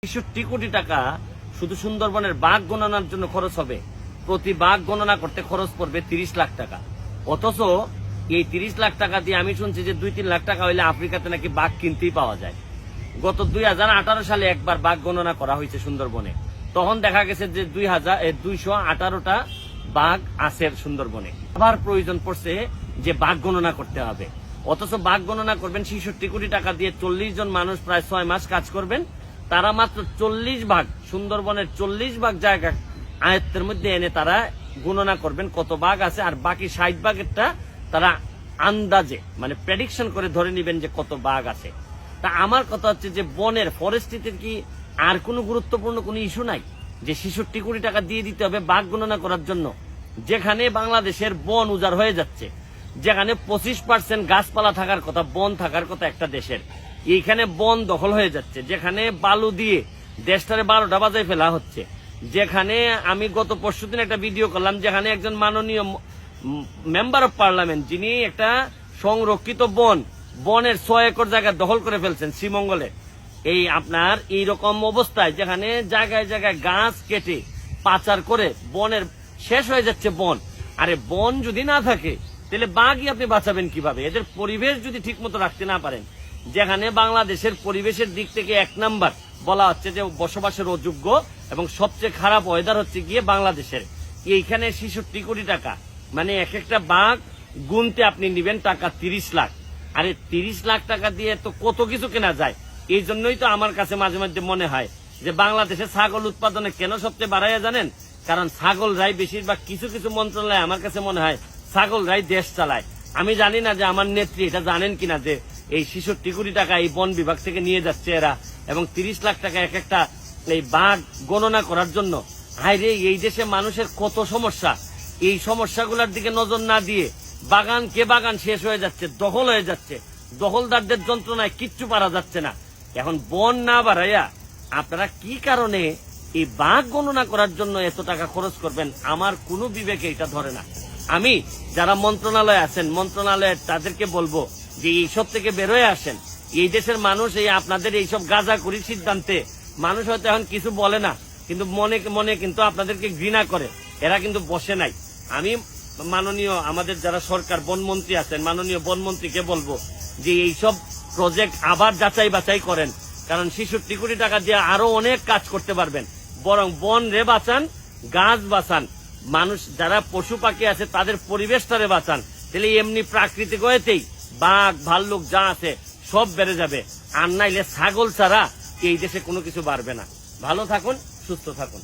৬৩ কোটি টাকা শুধু সুন্দরবনের বাঘ গণনার জন্য খরচ হবে। প্রতি বাঘ গণনা করতে খরচ পড়বে ৩০ লাখ টাকা। অথচ এই ৩০ লাখ টাকা দিয়ে আমি শুনছি যে ২-৩ লাখ টাকা হইলে আফ্রিকাতে নাকি বাঘ কিনতেই পাওয়া যায়। গত ২০১৮ সালে একবার বাঘ গণনা করা হয়েছে সুন্দরবনে। তখন দেখা গেছে যে ২১৮টা বাঘ আছে সুন্দরবনে। আবার প্রয়োজন পড়ছে যে বাঘ গণনা করতে হবে। অথচ বাঘ গণনা করবেন ৬৩ কোটি টাকা দিয়ে, ৪০ জন মানুষ প্রায় ৬ মাস কাজ করবেন। তারা মাত্র ৪০ ভাগ, সুন্দরবনের ৪০ ভাগ জায়গা আয়ত্তের মধ্যে এনে তারা গণনা করবেন কত বাঘ আছে, আর বাকি ৬০ ভাগেরটা তারা আন্দাজে মানে প্রেডিকশন করে ধরে নেবেন যে কত বাঘ আছে। তা আমার কথা হচ্ছে যে বনের ফরেস্ট্রিতে কি আর কোনো গুরুত্বপূর্ণ কোনো ইস্যু নাই যে ৬৬ কোটি টাকা দিয়ে দিতে হবে বাঘ গণনা করার জন্য? যেখানে বাংলাদেশের বন উজাড় হয়ে যাচ্ছে, যেখানে 25% গাছপালা থাকার কথা, বন থাকার কথা একটা দেশের, এইখানে বন দখল হয়ে যাচ্ছে, যেখানে বালু দিয়ে দেশটারে 12টা বাজায় ফেলা হচ্ছে, যেখানে আমি গত পরশুদিন একটা ভিডিও করলাম যেখানে একজন মাননীয় মেম্বার অফ পার্লামেন্ট, যিনি একটা সংরক্ষিত বনের ৬ একর জায়গা দখল করে ফেলছেন শ্রীমঙ্গলে। এই আপনার এইরকম অবস্থায় যেখানে জায়গায় জায়গায় গাছ কেটে পাচার করে বনের শেষ হয়ে যাচ্ছে বন। আরে বন যদি না থাকে তাহলে বাঘই আপনি বাঁচাবেন কিভাবে? এদের পরিবেশ যদি ঠিক মতো রাখতে না পারেন, যেখানে বাংলাদেশের পরিবেশের দিক থেকে ১ নাম্বার বলা হচ্ছে যে বসবাসের অযোগ্য এবং সবচেয়ে খারাপ ওয়েদার হচ্ছে গিয়ে বাংলাদেশের, এইখানে ৬৬ কোটি টাকা মানে এক একটা বাঘ গুনতে আপনি নিবেন টাকা ৩০ লাখ। আরে ৩০ লাখ টাকা দিয়ে তো কত কিছু কেনা যায়। এই জন্যই তো আমার কাছে মাঝে মাঝে মনে হয় যে বাংলাদেশে ছাগল উৎপাদনে কেন সবচেয়ে বাড়াইয়া জানেন? কারণ ছাগলরাই বেশিরভাগ কিছু কিছু মন্ত্রণালয় আমার কাছে মনে হয় ছাগলরাই দেশ চালায়। আমি জানি না যে আমার নেত্রী এটা জানেন কিনা যে এই ৬৬ কোটি টাকা এই বন বিভাগ থেকে নিয়ে যাচ্ছে এরা, এবং ৩০ লাখ টাকা এক একটা এই বাঘ গণনা করার জন্য। হায়রে, এই দেশে মানুষের কত সমস্যা, এই সমস্যাগুলোর দিকে নজর না দিয়ে বাগান কে বাগান শেষ হয়ে যাচ্ছে, দখল হয়ে যাচ্ছে, দখলদারদের যন্ত্রণায় কিচ্ছু পারা যাচ্ছে না। এখন বন না বাড়াইয়া আপনারা কি কারণে এই বাঘ গণনা করার জন্য এত টাকা খরচ করবেন? আমার কোনো বিবেকে এটা ধরে না। আমি যারা মন্ত্রণালয়ে আছেন, মন্ত্রণালয়ের তাদেরকে বলবো যে এইসব থেকে বেরোয় আসেন। এই দেশের মানুষ এই আপনাদের এইসব গাঁজাখুরি সিদ্ধান্তে মানুষ হয়তো এখন কিছু বলে না, কিন্তু মনে মনে কিন্তু আপনাদেরকে ঘৃণা করে। এরা কিন্তু বসে নাই। আমি মাননীয় আমাদের যারা সরকার বনমন্ত্রী আছেন, মাননীয় বনমন্ত্রীকে বলবো যে এইসব প্রজেক্ট আবার যাচাই বাছাই করেন, কারণ ৬৬ কোটি টাকা দিয়ে আরো অনেক কাজ করতে পারবেন। বরং বন রে বাঁচান, গাছ বাঁচান, মানুষ যারা পশু পাখি আছে তাদের পরিবেশটারে বাঁচান। তাহলে এমনি প্রাকৃতিক হয়েতেই বাঘ ভাল্লুক যা আছে সব বেড়ে যাবে। আর নাইলে ছাগল ছাড়া এই দেশে কোনো কিছু বাড়বে না। ভালো থাকুন, সুস্থ থাকুন।